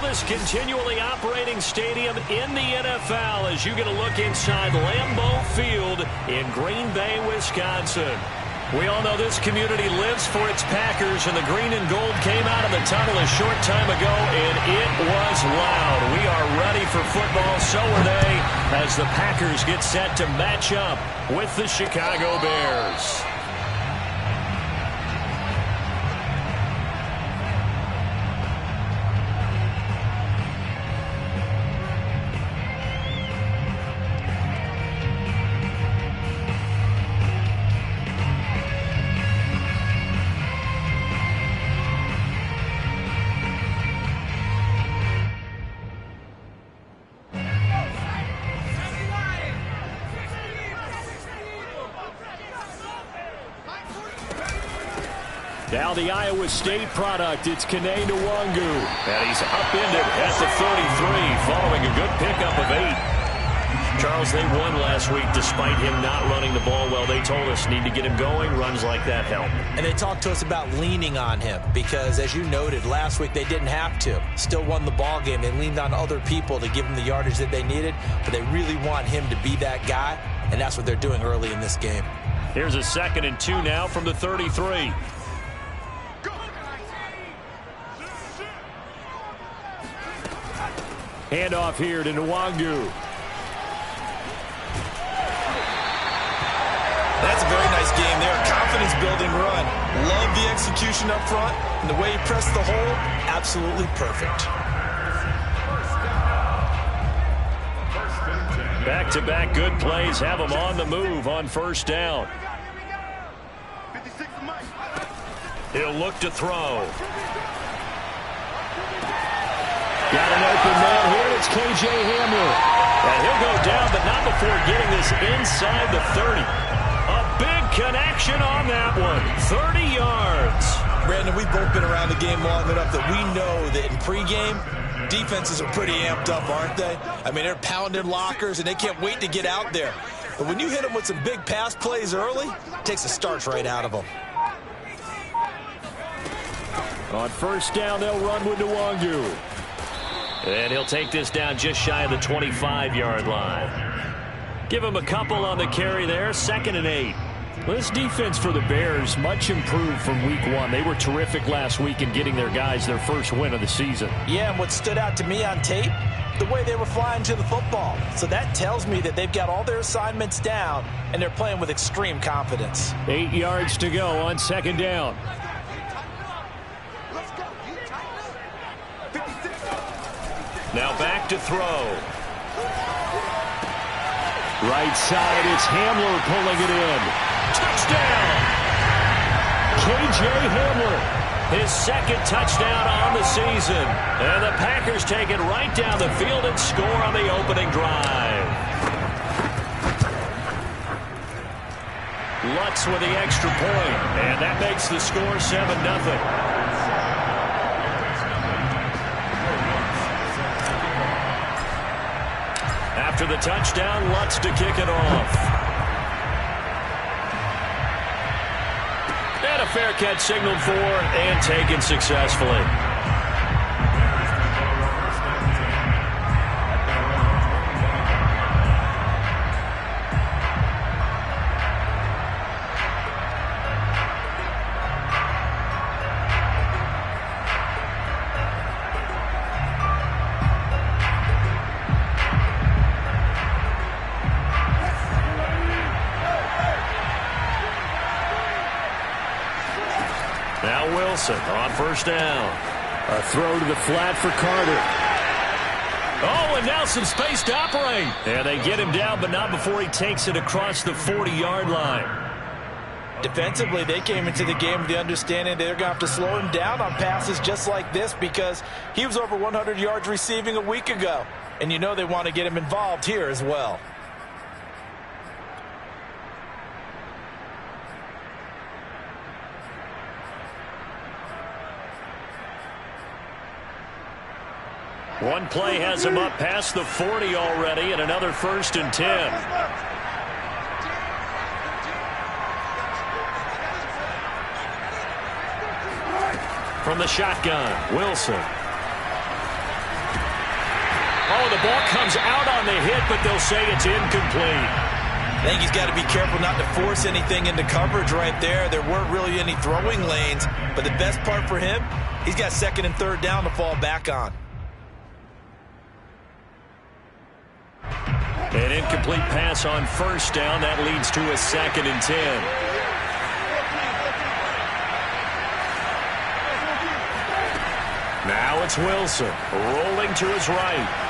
oldest continually operating stadium in the NFL as you get a look inside Lambeau Field in Green Bay, Wisconsin. We all know this community lives for its Packers, and the green and gold came out of the tunnel a short time ago, and it was loud. We are ready for football, so are they, as the Packers get set to match up with the Chicago Bears. Now the Iowa State product, it's Kene Nwangu. And he's upended at the 33 following a good pickup of 8. Charles, they won last week despite him not running the ball well. They told us need to get him going. Runs like that help. And they talked to us about leaning on him because, as you noted, last week they didn't have to. Still won the ball game. They leaned on other people to give them the yardage that they needed, but they really want him to be that guy, and that's what they're doing early in this game. Here's a 2nd and 2 now from the 33. Handoff here to Nwangu. That's a very nice game there. Confidence-building run. Love the execution up front. And the way he pressed the hole, absolutely perfect. Back-to-back good plays have him on the move on 1st down. He'll look to throw. Got an open man here. It's K.J. Hamler. And he'll go down, but not before getting this inside the 30. A big connection on that one. 30 yards. Brandon, we've both been around the game long enough that we know that in pregame, defenses are pretty amped up, aren't they? I mean, they're pounding lockers, and they can't wait to get out there. But when you hit them with some big pass plays early, it takes the starch right out of them. On 1st down, they'll run with Nwangu. And he'll take this down just shy of the 25-yard line. Give him a couple on the carry there. 2nd and 8. Well, this defense for the Bears, much improved from week 1. They were terrific last week in getting their guys their first win of the season. Yeah, and what stood out to me on tape, the way they were flying to the football. So that tells me that they've got all their assignments down, and they're playing with extreme confidence. 8 yards to go on 2nd down. Now back to throw. Right side, it's Hamler pulling it in. Touchdown! K.J. Hamler, his 2nd touchdown on the season. And the Packers take it right down the field and score on the opening drive. Lutz with the extra point, and that makes the score 7-0. After the touchdown, Lutz to kick it off. And a fair catch signaled for and taken successfully. Now Wilson on 1st down. A throw to the flat for Carter. Oh, and now some space to operate. And they get him down, but not before he takes it across the 40-yard line. Defensively, they came into the game with the understanding they're going to have to slow him down on passes just like this because he was over 100 yards receiving a week ago. And you know they want to get him involved here as well. One play has him up past the 40 already, and another 1st and 10. From the shotgun, Wilson. The ball comes out on the hit, but they'll say it's incomplete. I think he's got to be careful not to force anything into coverage right there. There weren't really any throwing lanes, but the best part for him, he's got second and third down to fall back on. An incomplete pass on first down. That leads to a 2nd and 10. Now it's Wilson rolling to his right.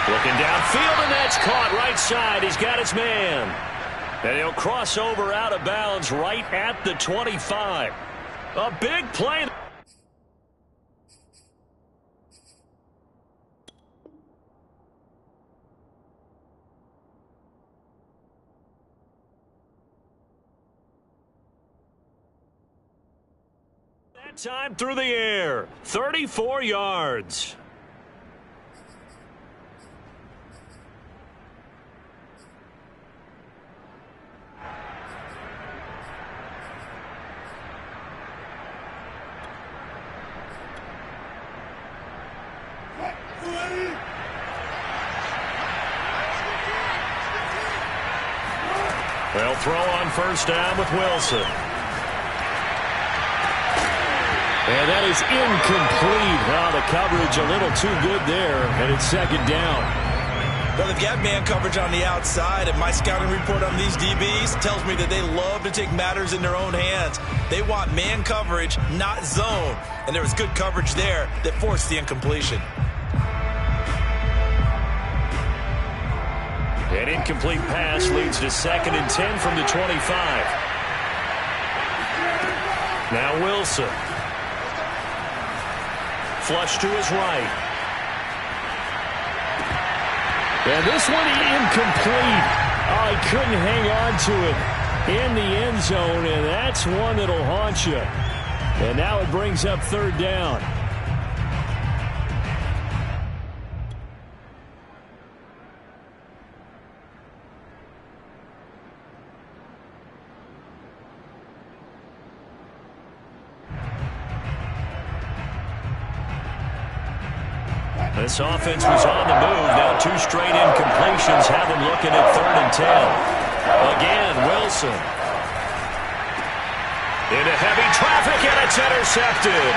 Looking downfield, and that's caught right side. He's got his man. And he'll cross over out of bounds right at the 25. A big play. That time through the air. 34 yards. They'll throw on first down with Wilson. And that is incomplete. Well, the coverage a little too good there, and it's 2nd down. Well, they've got man coverage on the outside, and my scouting report on these DBs tells me that they love to take matters in their own hands. They want man coverage, not zone. And there was good coverage there that forced the incompletion. An incomplete pass leads to 2nd and 10 from the 25. Now Wilson. Flush to his right. And this one incomplete. Oh, he couldn't hang on to it in the end zone, and that's one that'll haunt you. And now it brings up 3rd down. This offense was on the move. Now 2 straight incompletions have them looking at 3rd and 10. Again, Wilson. Into heavy traffic, and it's intercepted.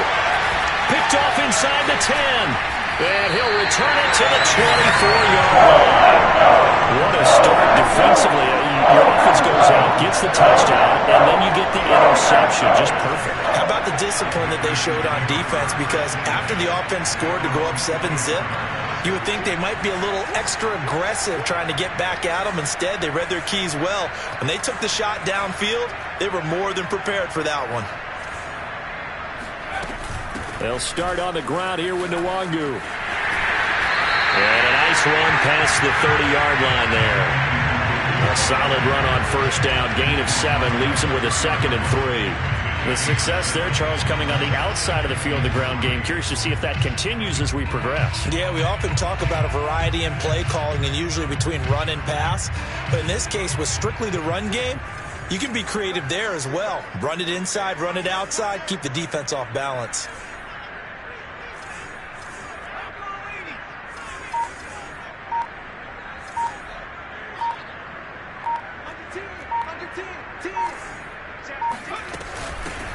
Picked off inside the 10. And he'll return it to the 24-yard line. What a start defensively. Your offense goes out, gets the touchdown, and then you get the interception. Just perfect. How about the discipline that they showed on defense? Because after the offense scored to go up 7-zip, you would think they might be a little extra aggressive trying to get back at them. Instead, they read their keys well. When they took the shot downfield, they were more than prepared for that one. They'll start on the ground here with Nwangu. And a nice run past the 30-yard line there. A solid run on first down. Gain of 7 leaves him with a 2nd and 3. The success there, Charles, coming on the outside of the field, the ground game. Curious to see if that continues as we progress. Yeah, we often talk about a variety in play calling and usually between run and pass. But in this case, with strictly the run game, you can be creative there as well. Run it inside, run it outside, keep the defense off balance.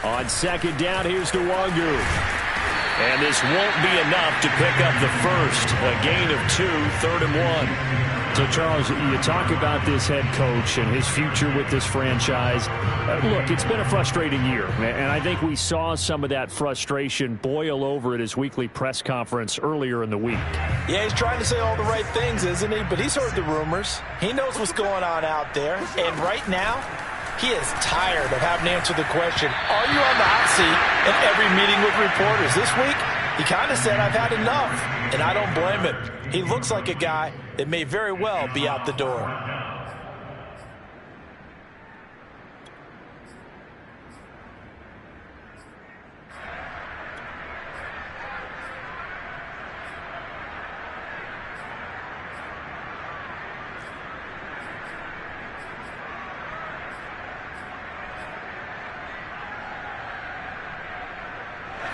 On 2nd down, here's Nwangu. And this won't be enough to pick up the first. A gain of 2, 3rd and 1. So, Charles, you talk about this head coach and his future with this franchise. Look, it's been a frustrating year, and I think we saw some of that frustration boil over at his weekly press conference earlier in the week. Yeah, he's trying to say all the right things, isn't he? But he's heard the rumors. He knows what's going on out there. And right now, he is tired of having to answer the question, are you on the hot seat in every meeting with reporters? This week, he kind of said, I've had enough, and I don't blame him. He looks like a guy that may very well be out the door.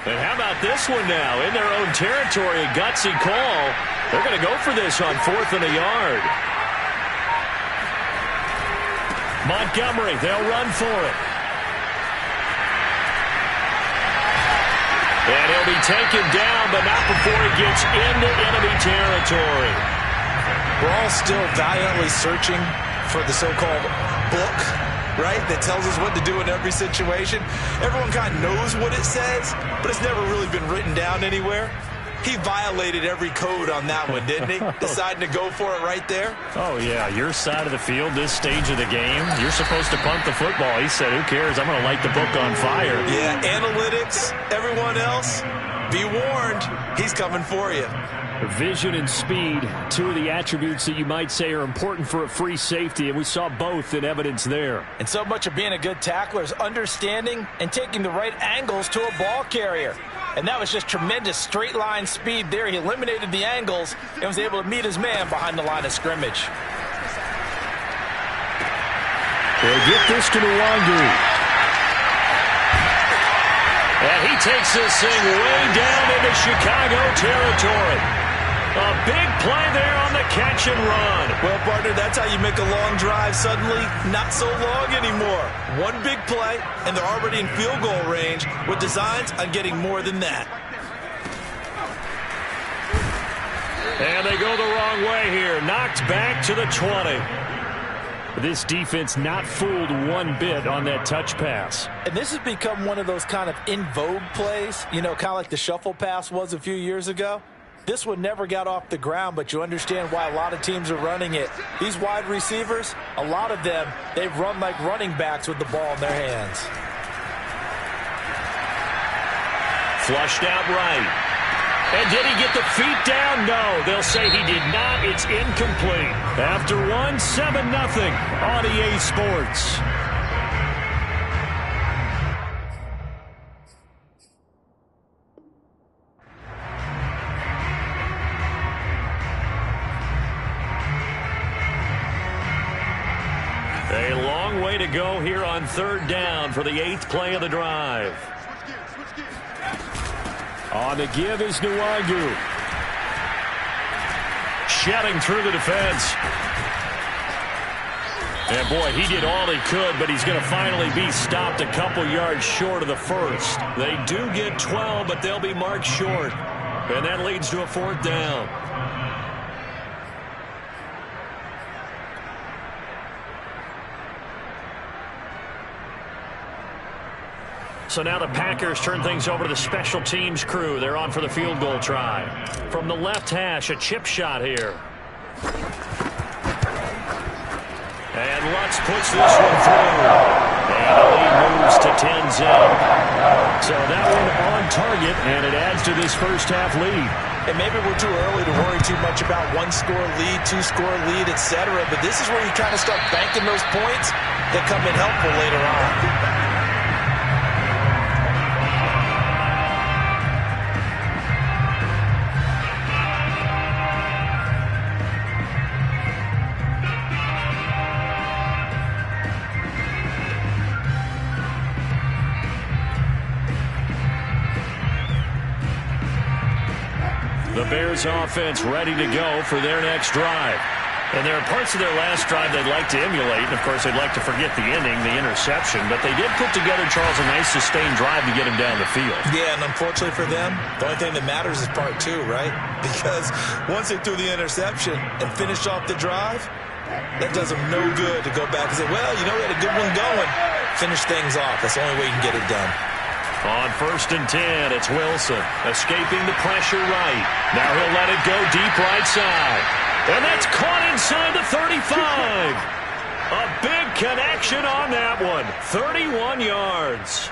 And how about this one now? In their own territory, a gutsy call. They're going to go for this on 4th and a yard. Montgomery, they'll run for it. And he'll be taken down, but not before he gets into enemy territory. We're all still valiantly searching for the so-called book, right, that tells us what to do in every situation. Everyone kind of knows what it says, but it's never really been written down anywhere. He violated every code on that one, didn't he? Deciding to go for it right there. Oh, yeah, your side of the field, this stage of the game, you're supposed to punt the football. He said, who cares? I'm going to light the book on fire. Yeah, analytics, everyone else, be warned, he's coming for you. Vision and speed, two of the attributes that you might say are important for a free safety, and we saw both in evidence there. And so much of being a good tackler is understanding and taking the right angles to a ball carrier. And that was just tremendous straight line speed there. He eliminated the angles and was able to meet his man behind the line of scrimmage. They'll get this to Nwangu. And he takes this thing way down into Chicago territory. A big play there on the catch and run. Well, partner, that's how you make a long drive suddenly not so long anymore. One big play, and they're already in field goal range with designs on getting more than that. And they go the wrong way here. Knocked back to the 20. This defense not fooled one bit on that touch pass. And this has become one of those kind of in vogue plays, you know, kind of like the shuffle pass was a few years ago. This one never got off the ground, but you understand why a lot of teams are running it. These wide receivers, a lot of them, they've run like running backs with the ball in their hands. Flushed out right. And did he get the feet down? No, they'll say he did not. It's incomplete. After one, 7-0 on EA Sports. A long way to go here on 3rd down for the 8th play of the drive. On the give is Nwangu. Shedding through the defense. And boy, he did all he could, but he's going to finally be stopped a couple yards short of the first. They do get 12, but they'll be marked short. And that leads to a 4th down. So now the Packers turn things over to the special teams crew. They're on for the field goal try. From the left hash, a chip shot here. And Lutz puts this one through. And the lead moves to 10-0. So that one on target, and it adds to this first half lead. And maybe we're too early to worry too much about one-score lead, two-score lead, etc. But this is where you kind of start banking those points that come in helpful later on. The Bears offense ready to go for their next drive. And there are parts of their last drive they'd like to emulate. And, of course, they'd like to forget the ending, the interception. But they did put together, Charles, a nice sustained drive to get him down the field. Yeah, and unfortunately for them, the only thing that matters is part 2, right? Because once they threw the interception and finished off the drive, that does them no good to go back and say, well, you know, we had a good one going. Finish things off. That's the only way you can get it done. On 1st and 10, it's Wilson escaping the pressure right. Now he'll let it go deep right side. And that's caught inside the 35. A big connection on that one. 31 yards.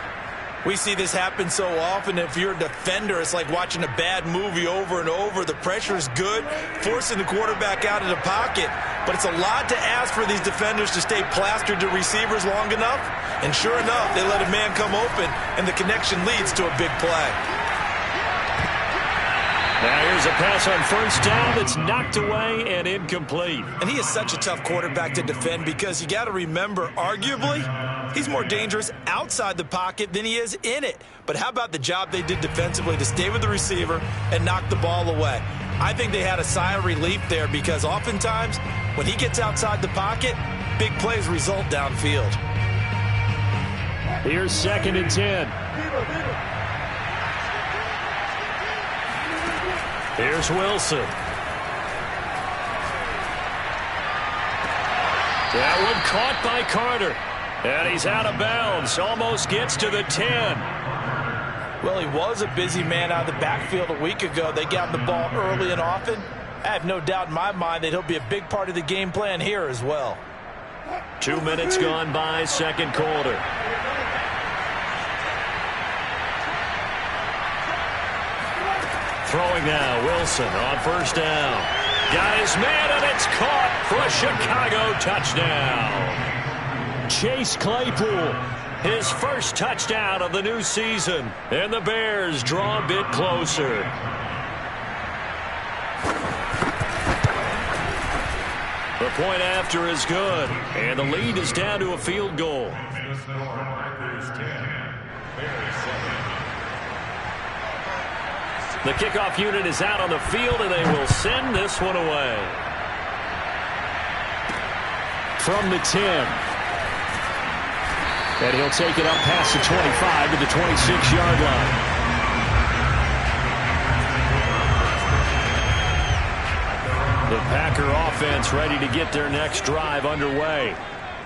We see this happen so often. If you're a defender, it's like watching a bad movie over and over. The pressure is good, forcing the quarterback out of the pocket. But it's a lot to ask for these defenders to stay plastered to receivers long enough. And sure enough, they let a man come open, and the connection leads to a big play. Now here's a pass on first down that's knocked away and incomplete. And he is such a tough quarterback to defend because you got to remember, arguably, he's more dangerous outside the pocket than he is in it. But how about the job they did defensively to stay with the receiver and knock the ball away? I think they had a sigh of relief there because oftentimes when he gets outside the pocket, big plays result downfield. Here's 2nd and 10. Here's Wilson. That one caught by Carter. And he's out of bounds. Almost gets to the 10. Well, he was a busy man out of the backfield a week ago. They got him the ball early and often. I have no doubt in my mind that he'll be a big part of the game plan here as well. 2 minutes gone by, 2nd quarter. Throwing now, Wilson on first down. Got his man, and it's caught for a Chicago touchdown. Chase Claypool, his first touchdown of the new season. And the Bears draw a bit closer. The point after is good, and the lead is down to a field goal. The kickoff unit is out on the field, and they will send this one away. From the 10. And he'll take it up past the 25 to the 26-yard line. The Packer offense ready to get their next drive underway.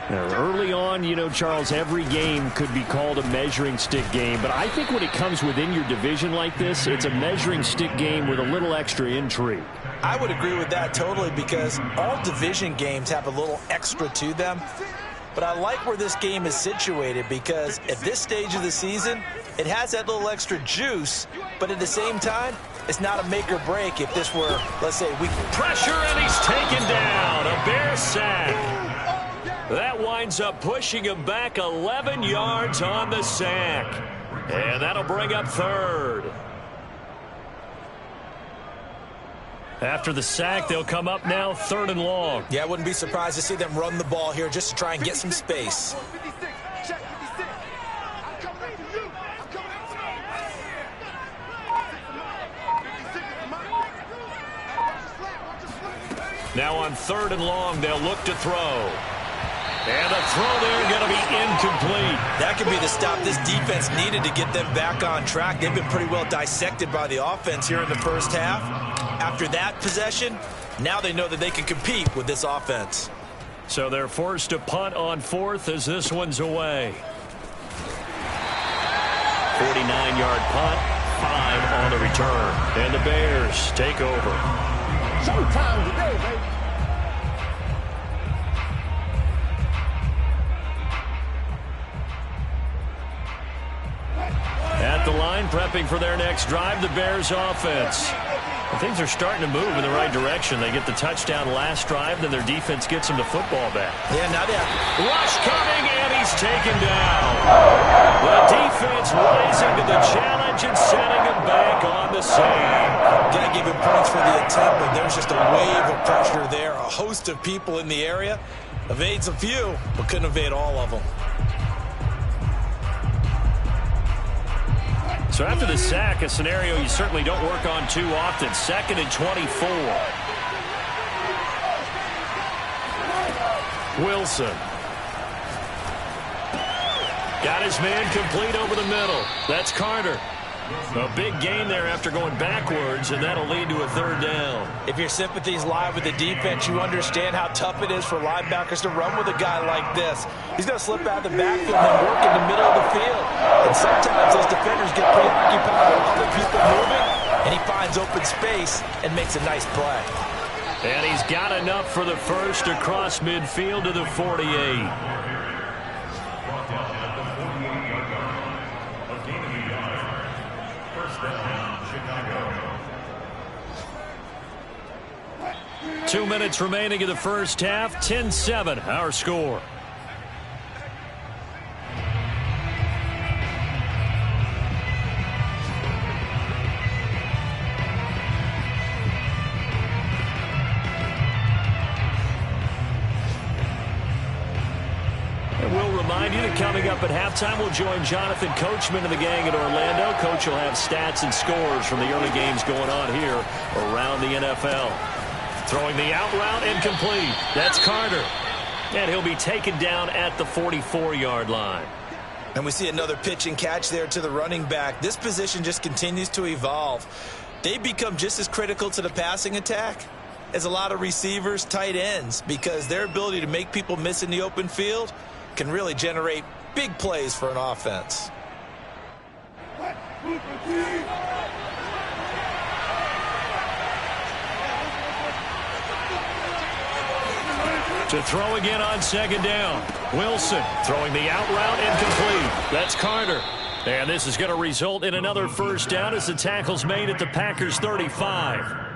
Now, early on, you know, Charles, every game could be called a measuring stick game. But I think when it comes within your division like this, it's a measuring stick game with a little extra intrigue. I would agree with that totally because all division games have a little extra to them. But I like where this game is situated because at this stage of the season, it has that little extra juice. But at the same time, it's not a make or break if this were, let's say, week. Pressure, and he's taken down. A Bear sack. That winds up pushing him back 11 yards on the sack. And that'll bring up 3rd. After the sack, they'll come up now 3rd and long. Yeah, I wouldn't be surprised to see them run the ball here just to try and get some space. Now on 3rd and long, they'll look to throw. And a throw there going to be incomplete. That could be the stop this defense needed to get them back on track. They've been pretty well dissected by the offense here in the first half. After that possession, now they know that they can compete with this offense. So they're forced to punt on 4th as this one's away. 49-yard punt, 5 on the return. And the Bears take over. Showtime today, baby. At the line, prepping for their next drive, the Bears offense. And things are starting to move in the right direction. They get the touchdown last drive, then their defense gets them the football back. Yeah, now they have rush coming, and he's taken down. The defense rising to the challenge and setting him back on the sack. got to give him points for the attempt, but there's just a wave of pressure there. A host of people in the area. Evades a few, but couldn't evade all of them. So after the sack, a scenario you certainly don't work on too often. 2nd and 24. Wilson. Got his man complete over the middle. That's Carter. A big gain there after going backwards, and that'll lead to a 3rd down. If your sympathies lie with the defense, you understand how tough it is for linebackers to run with a guy like this. He's going to slip out of the backfield and work in the middle of the field. And sometimes those defenders get preoccupied with other people moving, and he finds open space and makes a nice play. And he's got enough for the first across midfield to the 48. 2 minutes remaining in the first half. 10-7, our score. And we'll remind you that coming up at halftime, we'll join Jonathan Coachman and the gang in Orlando. Coach will have stats and scores from the early games going on here around the NFL. Throwing the out route incomplete. That's Carter. And he'll be taken down at the 44-yard line. And we see another pitch and catch there to the running back. This position just continues to evolve. They become just as critical to the passing attack as a lot of receivers, tight ends, because their ability to make people miss in the open field can really generate big plays for an offense. To throw again on second down. Wilson throwing the out route incomplete. That's Carter. And this is going to result in another first down as the tackle's made at the Packers' 35.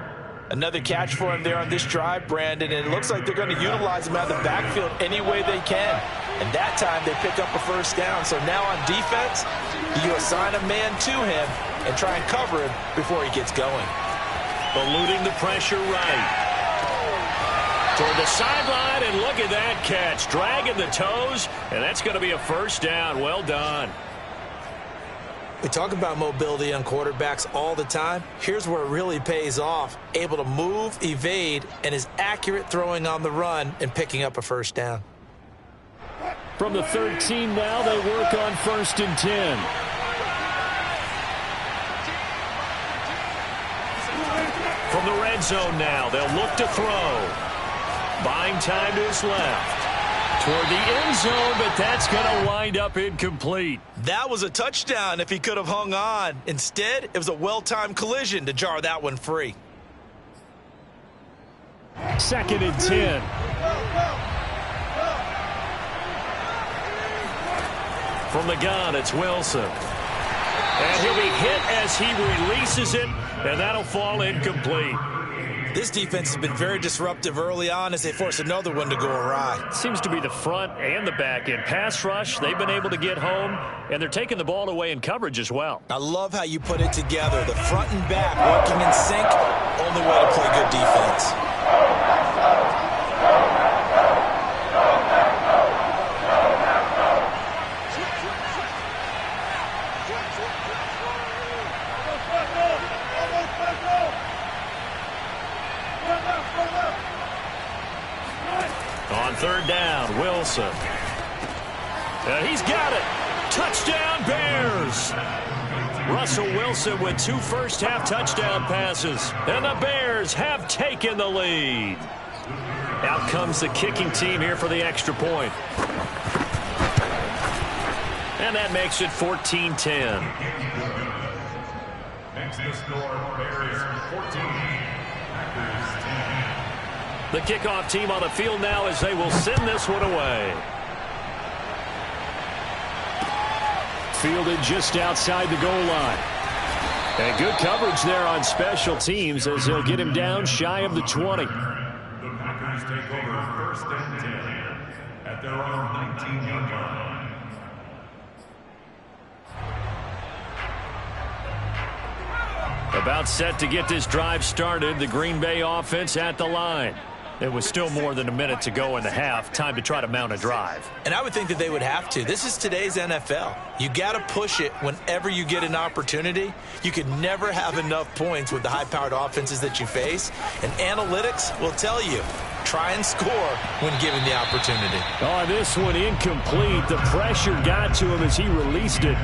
Another catch for him there on this drive, Brandon, and it looks like they're going to utilize him out of the backfield any way they can. And that time they pick up a first down. So now on defense, you assign a man to him and try and cover him before he gets going. Eluding the pressure right. Toward the sideline, and look at that catch. Dragging the toes, and that's going to be a first down. Well done. We talk about mobility on quarterbacks all the time. Here's where it really pays off. Able to move, evade, and is accurate throwing on the run and picking up a first down. From the 13 now, they work on 1st and 10. From the red zone now, they'll look to throw. Buying time to his left. Toward the end zone, but that's going to wind up incomplete. That was a touchdown if he could have hung on. Instead, it was a well-timed collision to jar that one free. 2nd and 10. From the gun, it's Wilson. And he'll be hit as he releases it, and that'll fall incomplete. This defense has been very disruptive early on as they force another one to go awry. Seems to be the front and the back end. Pass rush, they've been able to get home, and they're taking the ball away in coverage as well. I love how you put it together. The front and back working in sync, only way to play good defense. On 3rd down, Wilson. He's got it. Touchdown, Bears. Russell Wilson with 2 first-half touchdown passes. And the Bears have taken the lead. Out comes the kicking team here for the extra point. And that makes it 14-10. Next to score, Bears 14. The kickoff team on the field now as they will send this one away. Fielded just outside the goal line. And good coverage there on special teams as they'll get him down shy of the 20. The Packers take over 1st and 10 at their own 19-yard line. About set to get this drive started. The Green Bay offense at the line. It was still more than a minute to go in the half. Time to try to mount a drive. And I would think that they would have to. This is today's NFL. You got to push it whenever you get an opportunity. You can never have enough points with the high-powered offenses that you face. And analytics will tell you, try and score when given the opportunity. Oh, this one incomplete. The pressure got to him as he released it.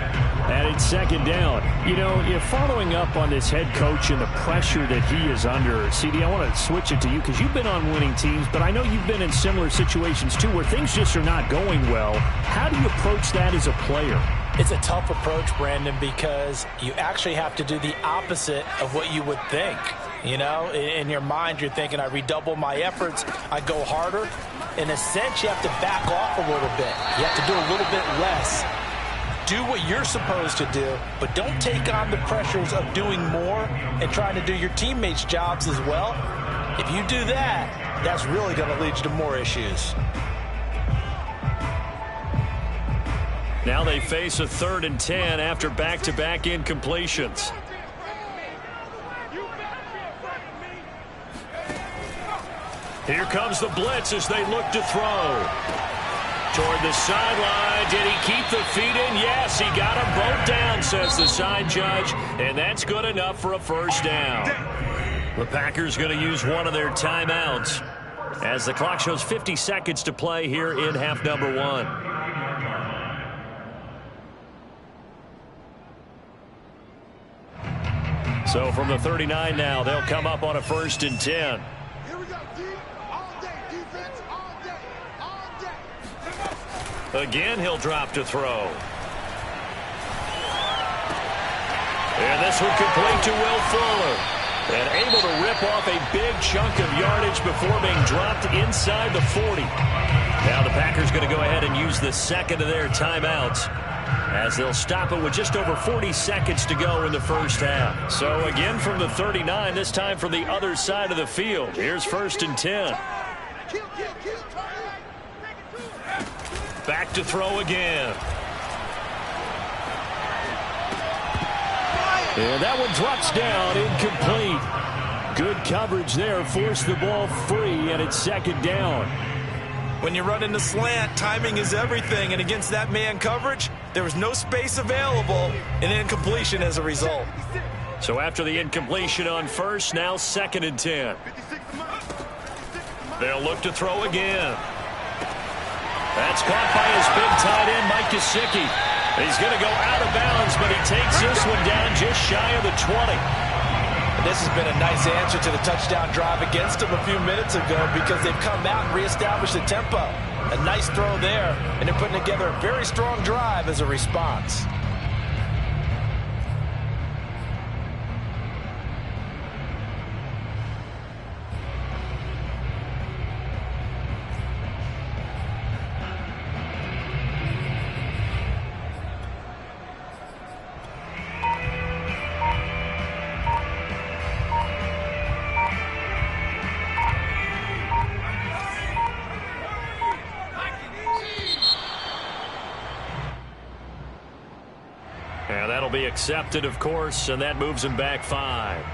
And it's 2nd down. You know, you're following up on this head coach and the pressure that he is under. CD, I want to switch it to you because you've been on winning teams, but I know you've been in similar situations too where things just are not going well. How do you approach that as a player? It's a tough approach, Brandon, because you actually have to do the opposite of what you would think. You know, in your mind, you're thinking, I redouble my efforts, I go harder. In a sense, you have to back off a little bit. You have to do a little bit less. Do what you're supposed to do, but don't take on the pressures of doing more and trying to do your teammates' jobs as well. If you do that, that's really going to lead you to more issues. Now they face a 3rd and 10 after back-to-back incompletions. Here comes the blitz as they look to throw. toward the sideline. Did he keep the feet in? Yes, he got them both down, says the side judge, and that's good enough for a first down. The Packers going to use one of their timeouts as the clock shows 50 seconds to play here in half number 1. So from the 39 now, they'll come up on a 1st and 10. Here we go, D. All day, defense, all day, all day. Again, he'll drop to throw. And this one complete to Will Fuller. And able to rip off a big chunk of yardage before being dropped inside the 40. Now the Packers going to go ahead and use the second of their timeouts, as they'll stop it with just over 40 seconds to go in the first half. So again from the 39, this time from the other side of the field. Here's 1st and 10. Back to throw again. And that one drops down, incomplete. Good coverage there, forced the ball free, and it's 2nd down. When you run into slant, timing is everything, and against that man coverage, there was no space available, and incompletion as a result. So after the incompletion on 1st, now 2nd and 10. They'll look to throw again. That's caught by his big tight end, Mike Gesicki. He's going to go out of bounds, but he takes this one down just shy of the 20. And this has been a nice answer to the touchdown drive against them a few minutes ago, because they've come out and reestablished the tempo. A nice throw there, and they're putting together a very strong drive as a response. And that'll be accepted, of course, and that moves him back 5.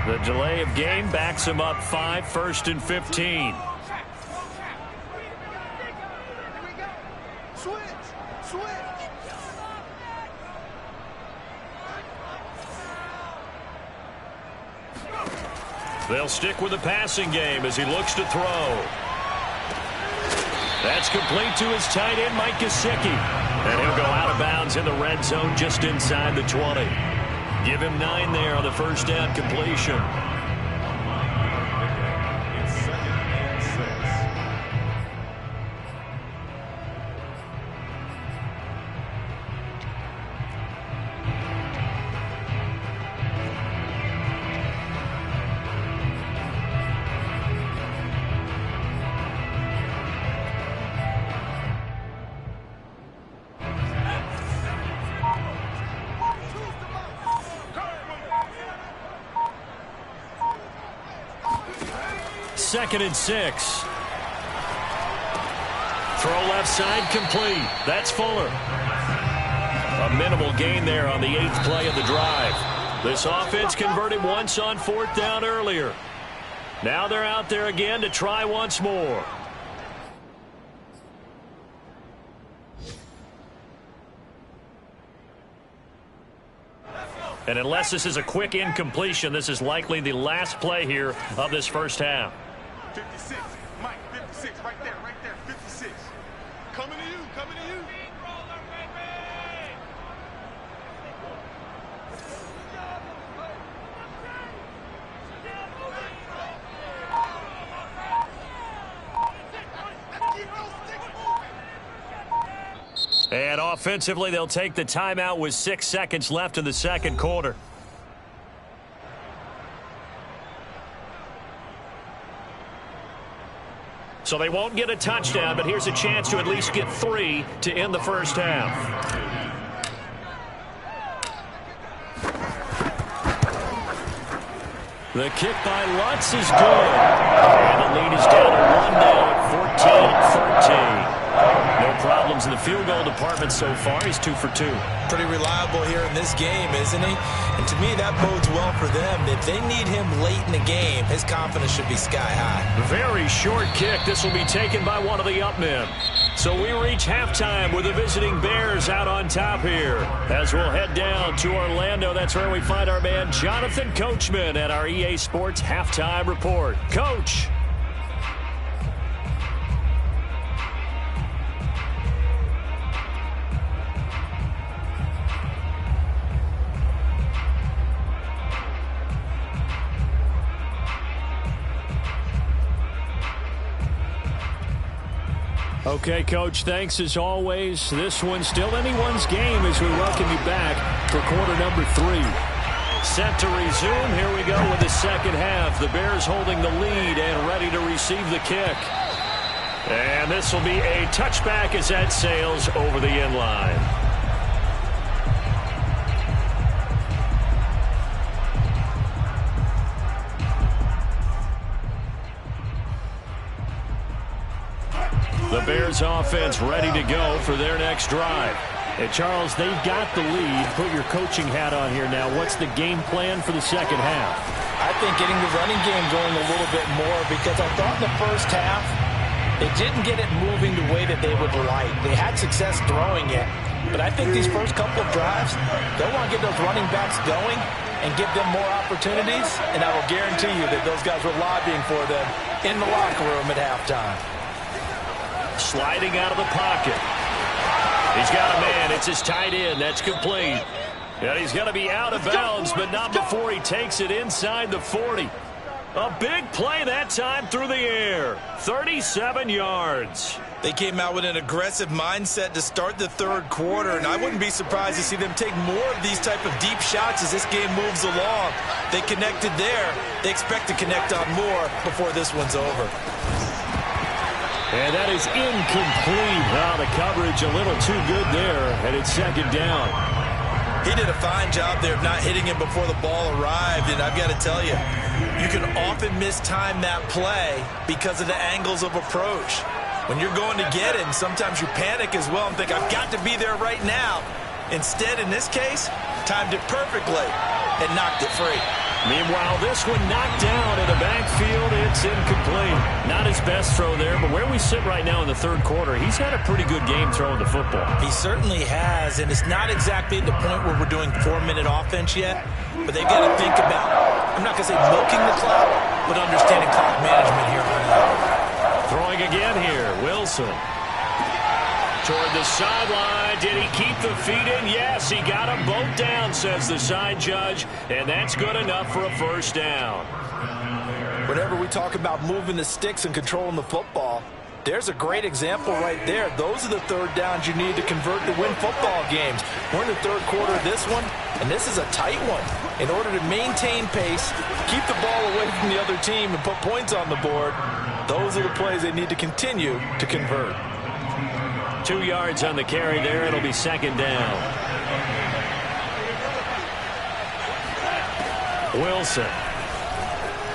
The delay of game backs him up 5, 1st and 15. They'll stick with the passing game as he looks to throw. That's complete to his tight end, Mike Gesicki. And he'll go out of bounds in the red zone just inside the 20. Give him 9 there on the first down completion. Second and 6. Throw left side complete. That's Fuller. A minimal gain there on the 8th play of the drive. This offense converted once on 4th down earlier. Now they're out there again to try once more. And unless this is a quick incompletion, this is likely the last play here of this first half. 56, Mike, 56, right there, 56. Coming to you, coming to you. And offensively, they'll take the timeout with 6 seconds left in the second quarter. So they won't get a touchdown, but here's a chance to at least get 3 to end the first half. The kick by Lutz is good. And the lead is down to 1 now at 14-13. No problems in the field goal department so far. He's 2 for 2. Pretty reliable here in this game, isn't he? And to me, that bodes well for them. If they need him late in the game, his confidence should be sky high. Very short kick. This will be taken by one of the up men. So we reach halftime with the visiting Bears out on top here. As we'll head down to Orlando, that's where we find our man Jonathan Coachman at our EA Sports Halftime Report. Coach. Okay, Coach, thanks as always. This one's still anyone's game as we welcome you back for quarter number 3. Set to resume. Here we go with the second half. The Bears holding the lead and ready to receive the kick. And this will be a touchback as that sails over the end line. The Bears offense ready to go for their next drive. And Charles, they've got the lead. Put your coaching hat on here now. What's the game plan for the second half? I think getting the running game going a little bit more, because I thought in the first half they didn't get it moving the way that they would like. They had success throwing it, but I think these first couple of drives, they'll want to get those running backs going and give them more opportunities, and I will guarantee you that those guys were lobbying for them in the locker room at halftime. Sliding out of the pocket. He's got a man. It's his tight end. That's complete. And he's going to be out of bounds, but not before he takes it inside the 40. A big play that time through the air. 37 yards. They came out with an aggressive mindset to start the third quarter, and I wouldn't be surprised to see them take more of these type of deep shots as this game moves along. They connected there. They expect to connect on more before this one's over. And that is incomplete. Wow, the coverage a little too good there, and it's second down. He did a fine job there of not hitting him before the ball arrived, and I've got to tell you, you can often mistime that play because of the angles of approach. When you're going to get him, sometimes you panic as well and think, I've got to be there right now. Instead, in this case, timed it perfectly and knocked it free. Meanwhile, this one knocked down in the backfield. It's incomplete. Not his best throw there, but where we sit right now in the third quarter, he's had a pretty good game throwing the football. He certainly has, and it's not exactly at the point where we're doing 4-minute offense yet, but they've got to think about, I'm not going to say milking the clock, but understanding clock management here on out. Throwing again here, Wilson. Toward the sideline. Did he keep the feet in? Yes, he got them both down, says the side judge, and that's good enough for a first down. Whenever we talk about moving the sticks and controlling the football, there's a great example right there. Those are the third downs you need to convert to win football games. We're in the third quarter of this one, and this is a tight one. In order to maintain pace, keep the ball away from the other team, and put points on the board, those are the plays they need to continue to convert. 2 yards on the carry there. It'll be second down. Wilson.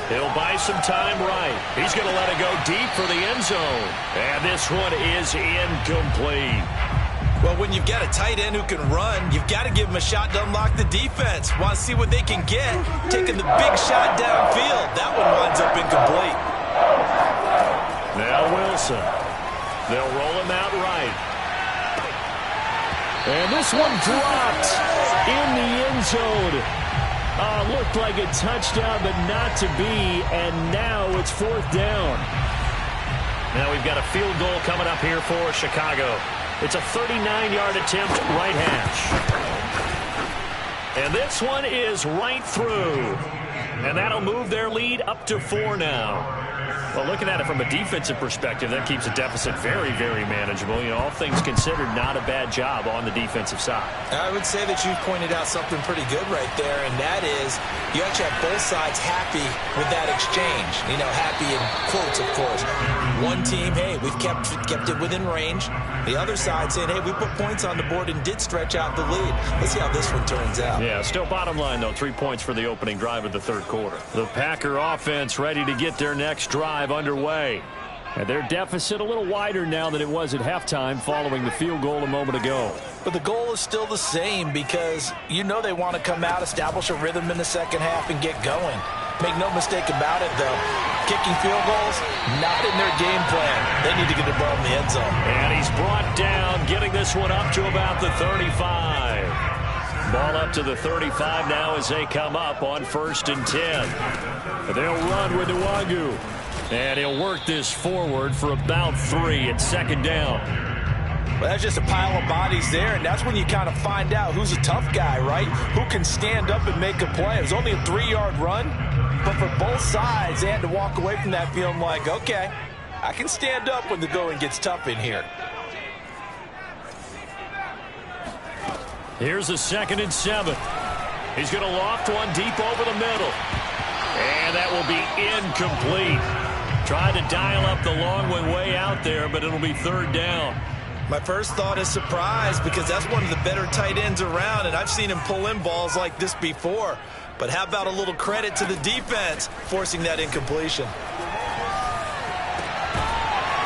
He'll buy some time right. He's going to let it go deep for the end zone. And this one is incomplete. Well, when you've got a tight end who can run, you've got to give him a shot to unlock the defense. Want to see what they can get. Taking the big shot downfield. That one winds up incomplete. Now Wilson. They'll roll him out right. And this one dropped in the end zone. Looked like a touchdown, but not to be. And now it's fourth down. Now we've got a field goal coming up here for Chicago. It's a 39-yard attempt, right hash. And this one is right through. And that'll move their lead up to 4 now. Well, looking at it from a defensive perspective, that keeps the deficit very, very manageable. You know, all things considered, not a bad job on the defensive side. I would say that you've pointed out something pretty good right there, and that is you actually have both sides happy with that exchange. You know, happy in quotes, of course. One team, hey, we've kept it within range. The other side saying, hey, we put points on the board and did stretch out the lead. Let's see how this one turns out. Yeah, still bottom line, though, 3 points for the opening drive of the third quarter. The Packer offense ready to get their next drive underway. And their deficit a little wider now than it was at halftime following the field goal a moment ago. But the goal is still the same because you know they want to come out, establish a rhythm in the second half, and get going. Make no mistake about it, though. Kicking field goals, not in their game plan. They need to get the ball in the end zone. And he's brought down, getting this one up to about the 35. Ball up to the 35 now as they come up on 1st and 10. They'll run with Nwangu. And he'll work this forward for about 3 at 2nd down. Well, that's just a pile of bodies there, and that's when you kind of find out who's a tough guy, right? Who can stand up and make a play. It was only a 3-yard run, but for both sides, they had to walk away from that feeling like, okay, I can stand up when the going gets tough in here. Here's a 2nd and 7. He's going to loft one deep over the middle. And that will be incomplete. Trying to dial up the long one way out there, but it'll be 3rd down. My first thought is surprise because that's one of the better tight ends around, and I've seen him pull in balls like this before. But how about a little credit to the defense forcing that incompletion?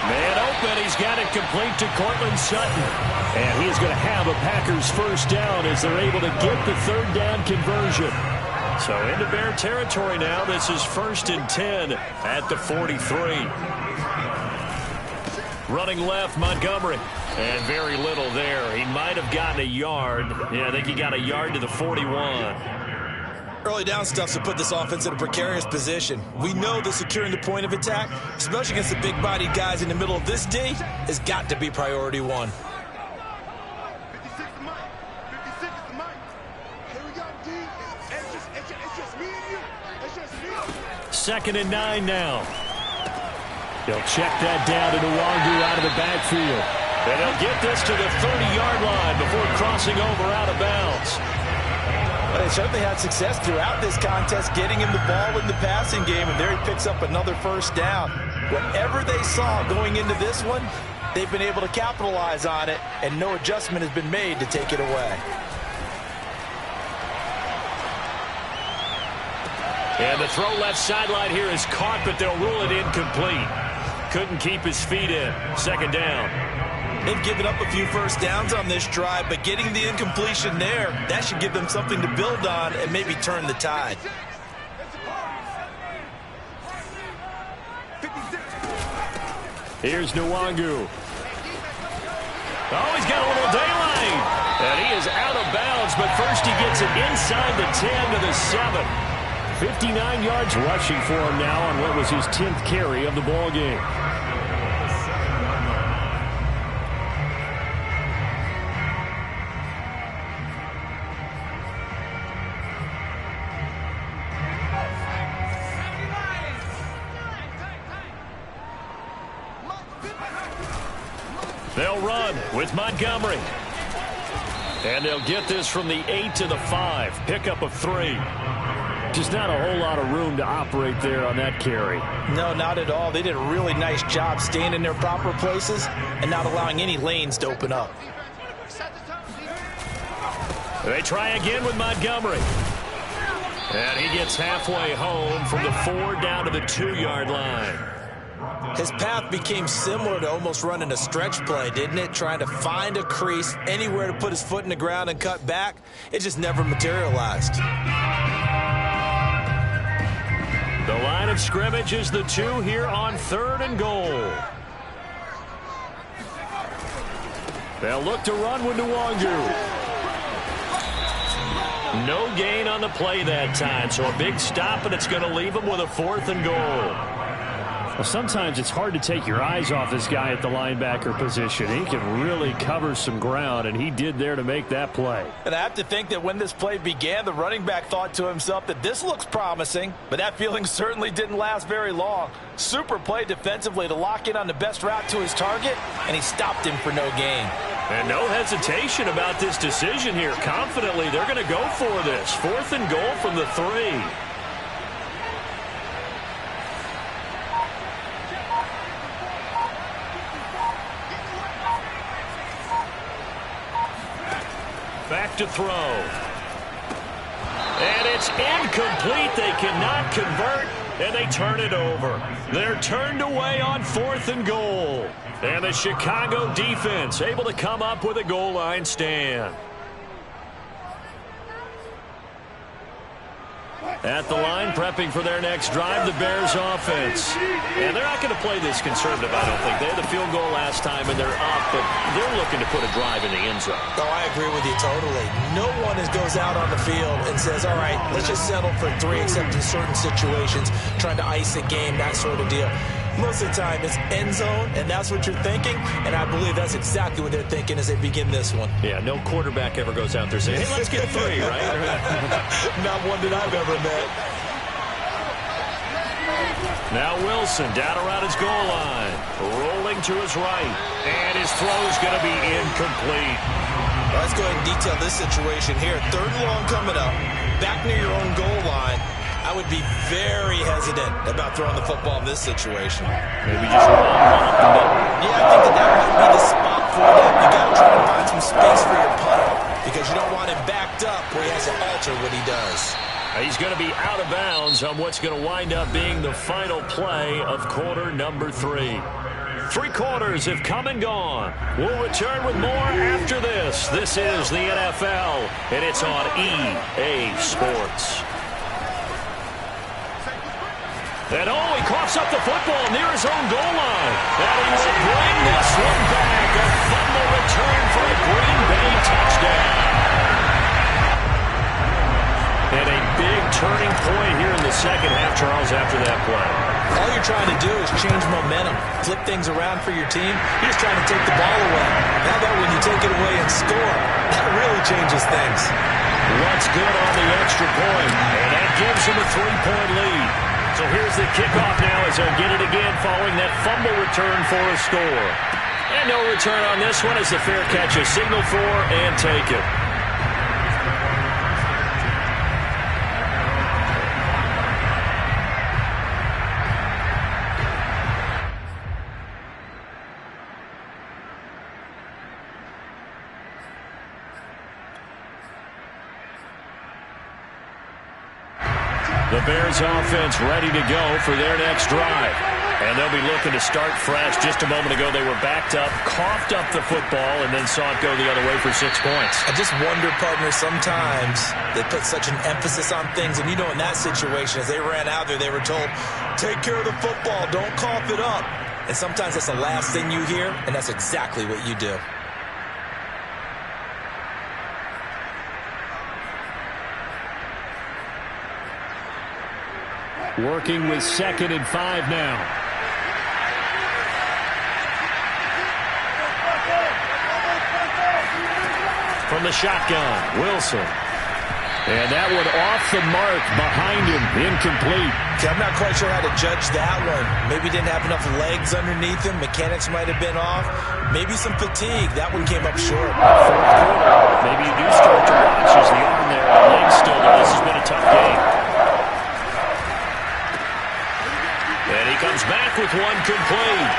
Man open, he's got it complete to Cortland Sutton. And he's going to have a Packers 1st down as they're able to get the 3rd down conversion. So into Bear territory now. This is 1st and 10 at the 43. Running left, Montgomery. And very little there. He might have gotten a yard. Yeah, I think he got a yard to the 41. Early down stuff to put this offense in a precarious position. We know that securing the point of attack, especially against the big-bodied guys in the middle of this D, has got to be priority 1. 56 to Mike. 56 to Mike. Here we go, D. It's just me and you. It's just me. 2nd and 9 now. He'll check that down to Nwangu out of the backfield. And he'll get this to the 30-yard line before crossing over out of bounds. Well, they certainly had success throughout this contest getting him the ball in the passing game, and there he picks up another 1st down. Whatever they saw going into this one, they've been able to capitalize on it, and no adjustment has been made to take it away. And the throw left sideline here is caught, but they'll rule it incomplete. Couldn't keep his feet in. 2nd down. They've given up a few 1st downs on this drive, but getting the incompletion there, that should give them something to build on and maybe turn the tide. Here's Nwangu. Oh, he's got a little daylight. And he is out of bounds, but first he gets it inside the 10 to the 7. 59 yards rushing for him now on what was his 10th carry of the ball game. They'll run with Montgomery. And they'll get this from the 8 to the 5. Pickup of 3. Just not a whole lot of room to operate there on that carry. No, not at all. They did a really nice job staying in their proper places and not allowing any lanes to open up. They try again with Montgomery. And he gets halfway home from the 4 down to the 2-yard line. His path became similar to almost running a stretch play, didn't it? Trying to find a crease, anywhere to put his foot in the ground and cut back. It just never materialized. The line of scrimmage is the 2 here on 3rd and goal. They'll look to run with Nwangu. No gain on the play that time, so a big stop, and it's going to leave him with a 4th and goal. Well, sometimes it's hard to take your eyes off this guy at the linebacker position. He can really cover some ground, and he did there to make that play. And I have to think that when this play began, the running back thought to himself that this looks promising, but that feeling certainly didn't last very long. Super play defensively to lock in on the best route to his target, and he stopped him for no gain. And no hesitation about this decision here. Confidently, they're going to go for this. 4th and goal from the 3. Back to throw. And it's incomplete. They cannot convert. And they turn it over. They're turned away on 4th and goal. And the Chicago defense able to come up with a goal line stand. At the line, prepping for their next drive, the Bears offense. And they're not going to play this conservative, I don't think. They had the field goal last time, and they're up, but they're looking to put a drive in the end zone. Oh, I agree with you totally. No one goes out on the field and says, all right, let's just settle for 3, except in certain situations, trying to ice a game, that sort of deal. Most of the time, it's end zone, and that's what you're thinking, and I believe that's exactly what they're thinking as they begin this one. Yeah, no quarterback ever goes out there saying, hey, let's get 3, right? Not one that I've ever met. Now Wilson down around his goal line, rolling to his right, and his throw's going to be incomplete. Well, let's go ahead and detail this situation here. 3rd and long coming up, back near your own goal line. I would be very hesitant about throwing the football in this situation. Maybe just run up the middle. Yeah, I think that might be the spot for them. You got to try and find some space for your punter because you don't want him backed up where he has to alter what he does. He's going to be out of bounds on what's going to wind up being the final play of quarter number 3. 3 quarters have come and gone. We'll return with more after this. This is the NFL, and it's on EA Sports. And he coughs up the football near his own goal line. And he will bring this one back. A fumble return for a Green Bay touchdown. And a big turning point here in the second half, Charles, after that play. All you're trying to do is change momentum, flip things around for your team. You're just trying to take the ball away. How about when you take it away and score? That really changes things. What's good on the extra point? And that gives him a 3-point lead. So here's the kickoff now as they'll get it again following that fumble return for a score. And no return on this one as the fair catch is signaled for and taken. The Bears offense ready to go for their next drive. And they'll be looking to start fresh. Just a moment ago, they were backed up, coughed up the football, and then saw it go the other way for 6 points. I just wonder, partner, sometimes they put such an emphasis on things. And, you know, in that situation, as they ran out there, they were told, take care of the football, don't cough it up. And sometimes that's the last thing you hear, and that's exactly what you do. Working with 2nd and 5 now. From the shotgun, Wilson. And that one off the mark behind him, incomplete. I'm not quite sure how to judge that one. Maybe didn't have enough legs underneath him. Mechanics might have been off. Maybe some fatigue. That one came up short. 4th quarter. Maybe you do start to watch as the arm there, legs still there. This has been a tough game. And he comes back with one complete.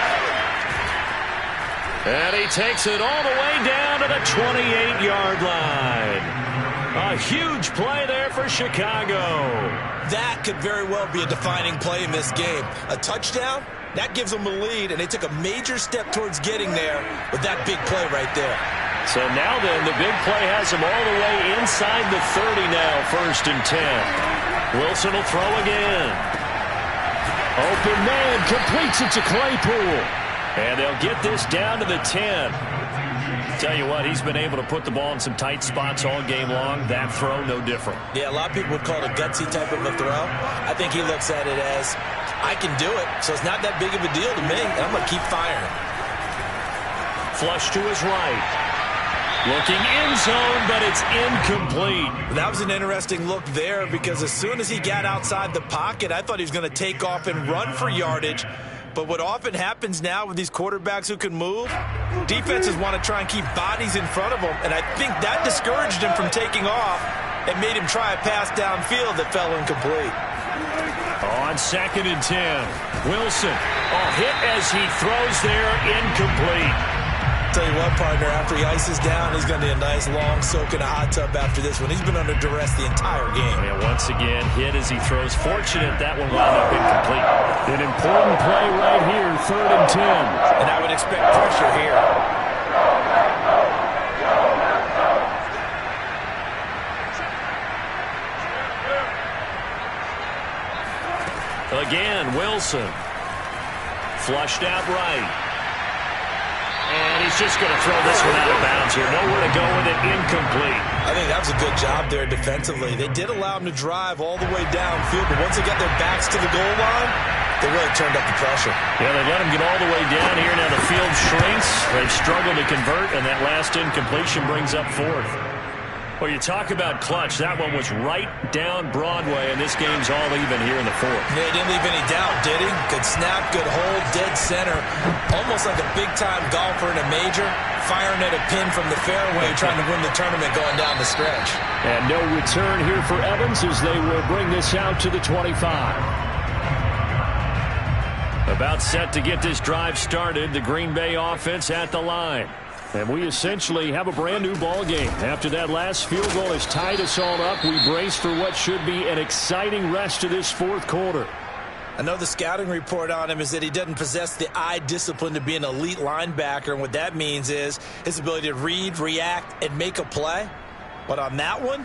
And he takes it all the way down to the 28-yard line. A huge play there for Chicago. That could very well be a defining play in this game. A touchdown, that gives them a lead, and they took a major step towards getting there with that big play right there. So now then, the big play has him all the way inside the 30 now, 1st and 10. Wilson will throw again. Open man, completes it to Claypool. And they'll get this down to the 10. Tell you what, he's been able to put the ball in some tight spots all game long. That throw, no different. Yeah, a lot of people would call it a gutsy type of a throw. I think he looks at it as, I can do it, so it's not that big of a deal to me, and I'm going to keep firing. Flush to his right. Looking end zone, but it's incomplete. That was an interesting look there because as soon as he got outside the pocket, I thought he was going to take off and run for yardage. But what often happens now with these quarterbacks who can move, defenses want to try and keep bodies in front of them, and I think that discouraged him from taking off and made him try a pass downfield that fell incomplete. On 2nd and 10, Wilson, a hit as he throws there, incomplete. tell you what, partner, after he ices down, he's going to need a nice long soak in a hot tub after this one. He's been under duress the entire game. And once again, hit as he throws. Fortunate that one wound up incomplete. An important play right here, 3rd and 10. And I would expect pressure here. Again, Wilson. Flushed out right. And he's just going to throw this one out of bounds here. Nowhere to go with it. Incomplete. I think that was a good job there defensively. They did allow him to drive all the way downfield, but once they got their backs to the goal line, they really turned up the pressure. Yeah, they let him get all the way down here. Now the field shrinks. They've struggled to convert, and that last incompletion brings up 4th. Well, you talk about clutch. That one was right down Broadway, and this game's all even here in the 4th. Yeah, he didn't leave any doubt, did he? Good snap, good hold, dead center. Almost like a big-time golfer in a major, firing at a pin from the fairway, trying to win the tournament going down the stretch. And no return here for Evans as they will bring this out to the 25. About set to get this drive started, the Green Bay offense at the line. And we essentially have a brand-new ball game. After that last field goal has tied us all up, we brace for what should be an exciting rest of this 4th quarter. I know the scouting report on him is that he doesn't possess the eye discipline to be an elite linebacker, and what that means is his ability to read, react, and make a play. But on that one,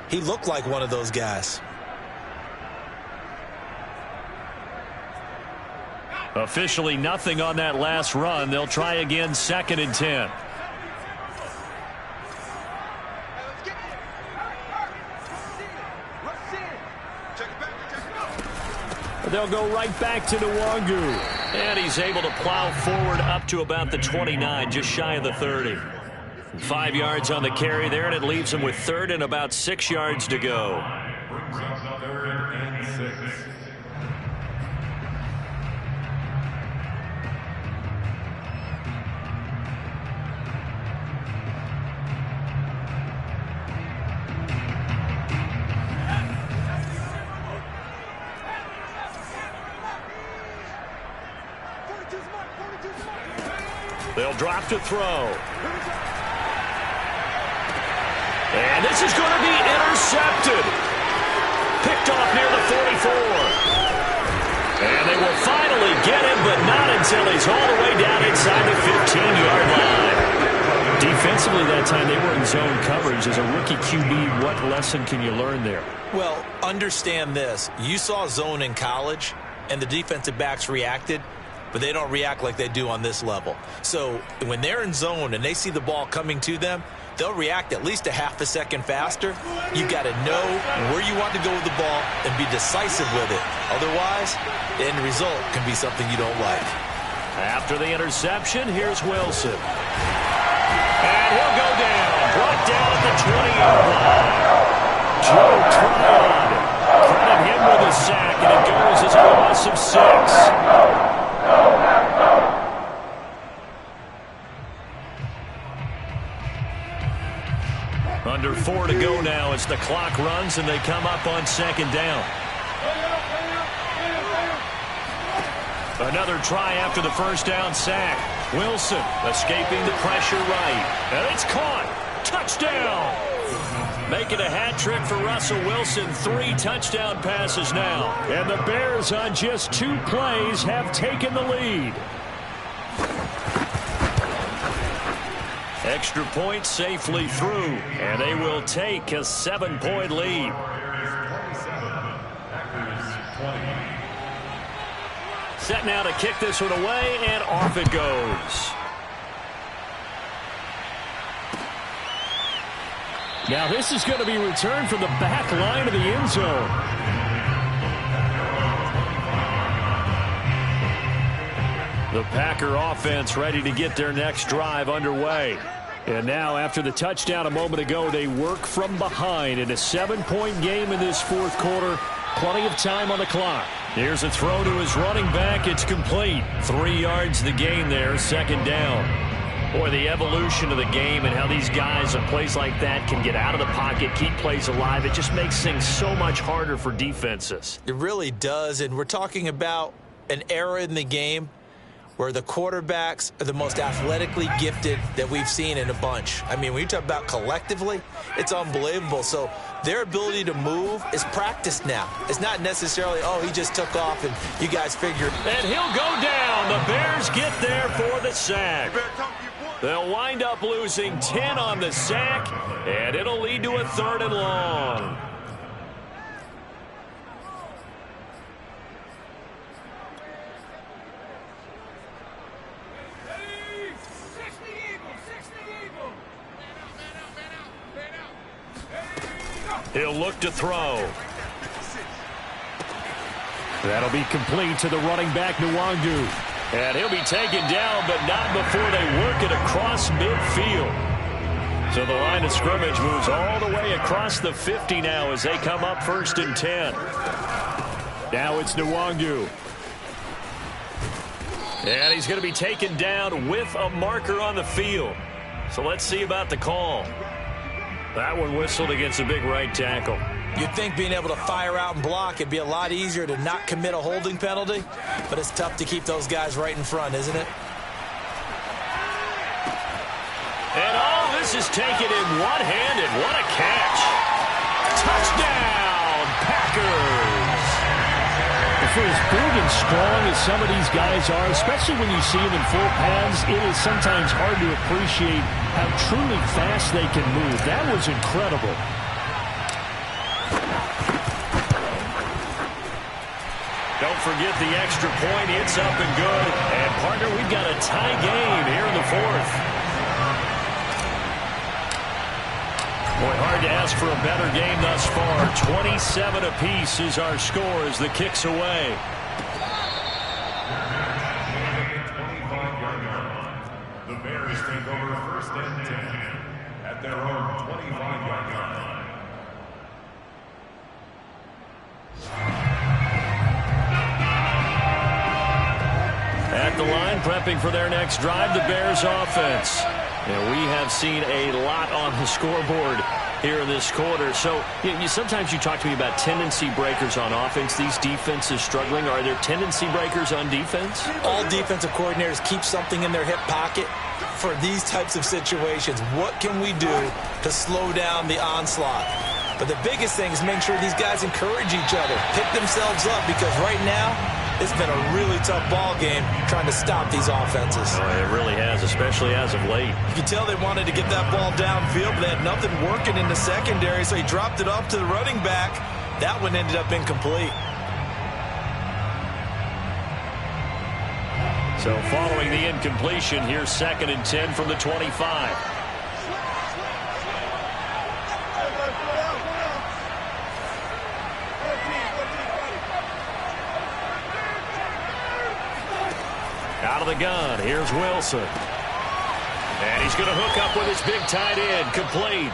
he looked like one of those guys. Officially nothing on that last run. They'll try again, 2nd and 10. They'll go right back to Nwangu. And he's able to plow forward up to about the 29, just shy of the 30. 5 yards on the carry there, and it leaves him with 3rd and about 6 yards to go. Brings up 3rd and 6. They'll drop to throw. And this is going to be intercepted. Picked off near the 44. And they will finally get him, but not until he's all the way down inside the 15-yard line. Defensively that time, they were in zone coverage. As a rookie QB, what lesson can you learn there? Well, understand this. You saw zone in college, and the defensive backs reacted, but they don't react like they do on this level. So when they're in zone and they see the ball coming to them, they'll react at least a half a second faster. You've got to know where you want to go with the ball and be decisive with it. Otherwise, the end result can be something you don't like. After the interception, here's Wilson. And he'll go down. Brought down at the 20-yard line. Joe Tryon. Credit him with a sack, and it goes as a loss of 6. Under 4 to go now as the clock runs and they come up on 2nd down. Another try after the first down sack. Wilson escaping the pressure right. And it's caught. Touchdown. Making a hat trick for Russell Wilson. 3 touchdown passes now. And the Bears on just 2 plays have taken the lead. Extra point safely through, and they will take a 7-point lead. Set now to kick this one away, and off it goes. Now this is going to be returned from the back line of the end zone. The Packer offense ready to get their next drive underway. And now, after the touchdown a moment ago, they work from behind in a 7-point game in this 4th quarter. Plenty of time on the clock. Here's a throw to his running back. It's complete. 3 yards the gain there, 2nd down. Boy, the evolution of the game and how these guys in plays like that can get out of the pocket, keep plays alive, it just makes things so much harder for defenses. It really does, and we're talking about an era in the game where the quarterbacks are the most athletically gifted that we've seen in a bunch. I mean, when you talk about collectively, it's unbelievable. So their ability to move is practiced now. It's not necessarily, oh, he just took off and you guys figured. And he'll go down. The Bears get there for the sack. They'll wind up losing 10 on the sack, and it'll lead to a 3rd and long. He'll look to throw. That'll be complete to the running back, Nwangu. And he'll be taken down, but not before they work it across midfield. So the line of scrimmage moves all the way across the 50 now as they come up 1st and 10. Now it's Nwangu. And he's going to be taken down with a marker on the field. So let's see about the call. That one whistled against a big right tackle. You'd think being able to fire out and block, it'd be a lot easier to not commit a holding penalty, but it's tough to keep those guys right in front, isn't it? And all this is taken in one-handed. What a catch. Touchdown, Packers. For as big and strong as some of these guys are, especially when you see them in full pads, it is sometimes hard to appreciate how truly fast they can move. That was incredible. Don't forget the extra point. It's up and good. And, partner, we've got a tie game here in the 4th. Boy, hard to ask for a better game thus far. 27 apiece is our score as the kick's away. 25-yard line. The Bears take over 1st and 10 at their own 25-yard line. At the line, prepping for their next drive, the Bears offense. And we have seen a lot on the scoreboard here in this quarter. So sometimes you talk to me about tendency breakers on offense. These defenses struggling. Are there tendency breakers on defense? All defensive coordinators keep something in their hip pocket for these types of situations. What can we do to slow down the onslaught? But the biggest thing is make sure these guys encourage each other, pick themselves up, because right now it's been a really tough ball game trying to stop these offenses. Oh, it really has, especially as of late. You can tell they wanted to get that ball downfield, but they had nothing working in the secondary, so he dropped it off to the running back. That one ended up incomplete. So following the incompletion, here's 2nd and 10 from the 25. Out of the gun, here's Wilson. And he's going to hook up with his big tight end, complete.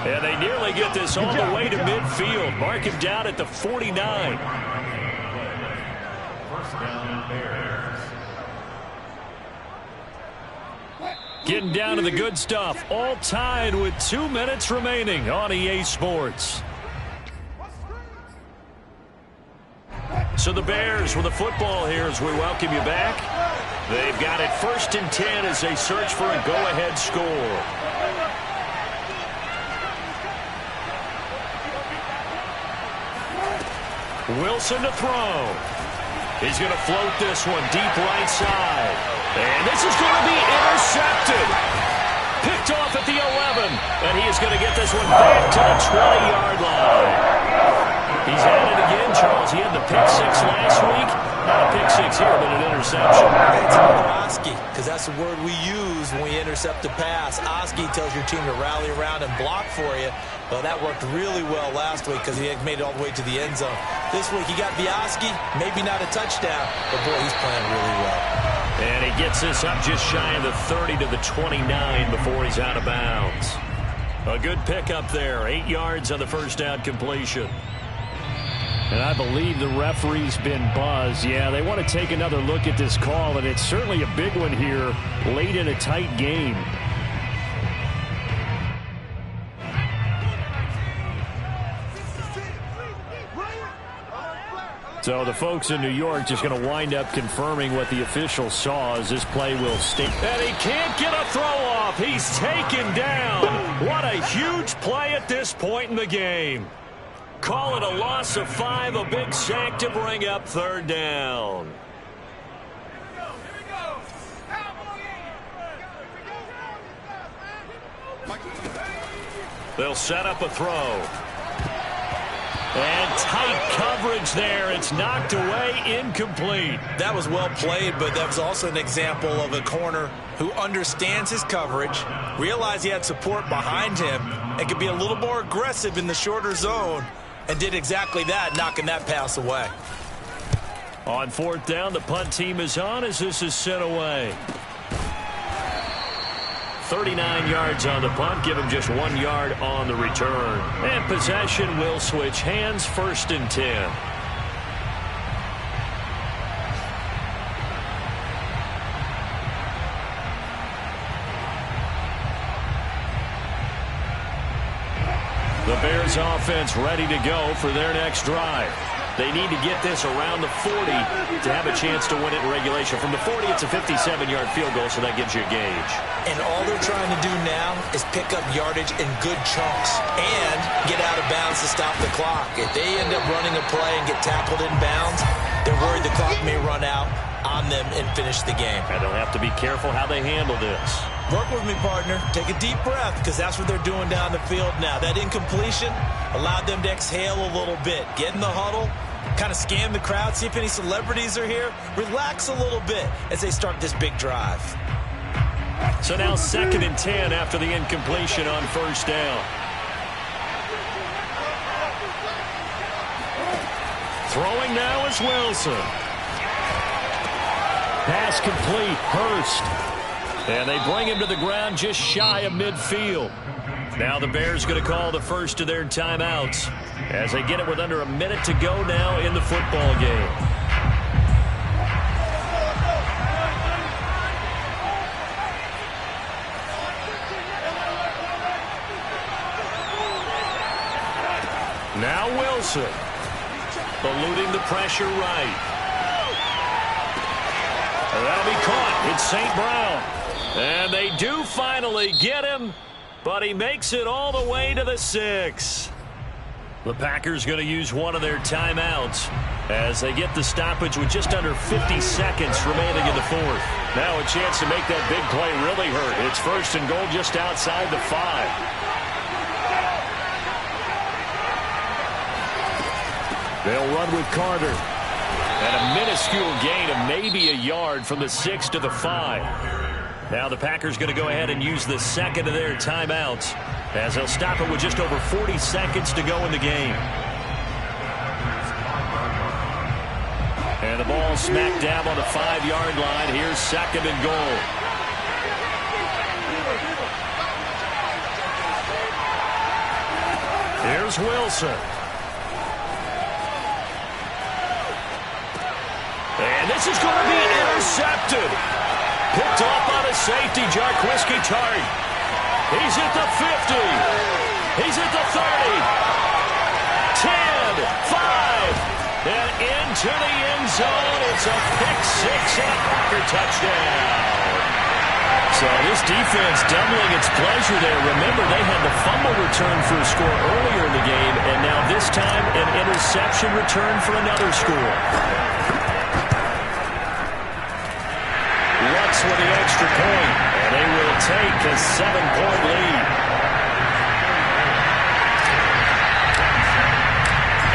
And they nearly get this all the way to midfield. Mark him down at the 49. 1st down, Bears. Getting down to the good stuff. All tied with 2 minutes remaining on EA Sports. So the Bears with the football here as we welcome you back. They've got it 1st and 10 as they search for a go-ahead score. Wilson to throw. He's going to float this one deep right side. And this is going to be intercepted. Picked off at the 11. And he is going to get this one back to the 20-yard line. He's at it again, Charles. He had the pick 6 last week. Not a pick 6 here, but an interception. It's another Oski, because that's the word we use when we intercept a pass. Oski tells your team to rally around and block for you. Well, that worked really well last week because he had made it all the way to the end zone. This week he got Oski, maybe not a touchdown, but boy, he's playing really well. And he gets this up just shy of the 30 to the 29 before he's out of bounds. A good pickup there, 8 yards on the first down completion. And I believe the referee's been buzzed. Yeah, they want to take another look at this call, and it's certainly a big one here late in a tight game. So the folks in New York just going to wind up confirming what the officials saw as this play will stay. And he can't get a throw off. He's taken down. What a huge play at this point in the game. Call it a loss of 5, a big sack to bring up 3rd down. They'll set up a throw. And tight coverage there. It's knocked away, incomplete. That was well played, but that was also an example of a corner who understands his coverage, realized he had support behind him, and could be a little more aggressive in the shorter zone, and did exactly that, knocking that pass away. On 4th down, the punt team is on as this is sent away. 39 yards on the punt, give him just 1 yard on the return. And possession will switch hands, 1st and 10. The Bears offense ready to go for their next drive. They need to get this around the 40 to have a chance to win it in regulation. From the 40, it's a 57-yard field goal, so that gives you a gauge. And all they're trying to do now is pick up yardage in good chunks and get out of bounds to stop the clock. If they end up running a play and get tackled in bounds, they're worried the clock may run out on them and finish the game. And they'll have to be careful how they handle this. Work with me, partner. Take a deep breath, because that's what they're doing down the field now. That incompletion allowed them to exhale a little bit. Get in the huddle, kind of scan the crowd, see if any celebrities are here. Relax a little bit as they start this big drive. So now 2nd and 10 after the incompletion on 1st down. Throwing now is Wilson. Pass complete, Hurst. And they bring him to the ground just shy of midfield. Now the Bears going to call the first of their timeouts as they get it with under a minute to go now in the football game. Now Wilson, eluding the pressure right. That'll be caught. It's St. Brown. And they do finally get him, but he makes it all the way to the 6. The Packers going to use one of their timeouts as they get the stoppage with just under 50 seconds remaining in the 4th. Now a chance to make that big play really hurt. It's 1st and goal just outside the 5. They'll run with Carter. And a minuscule gain of maybe a yard from the 6 to the 5. Now the Packers going to go ahead and use the 2nd of their timeouts as they'll stop it with just over 40 seconds to go in the game. And the ball smack dab on the 5-yard line. Here's 2nd and goal. Here's Wilson. And this is going to be intercepted. Picked off on a safety, Jarquiski Tart. He's at the 50. He's at the 30. 10, 5, and into the end zone. It's a pick-6 and a Packer touchdown. So this defense doubling its pleasure there. Remember, they had the fumble return for a score earlier in the game, and now this time an interception return for another score. With the extra point, and they will take a 7-point lead.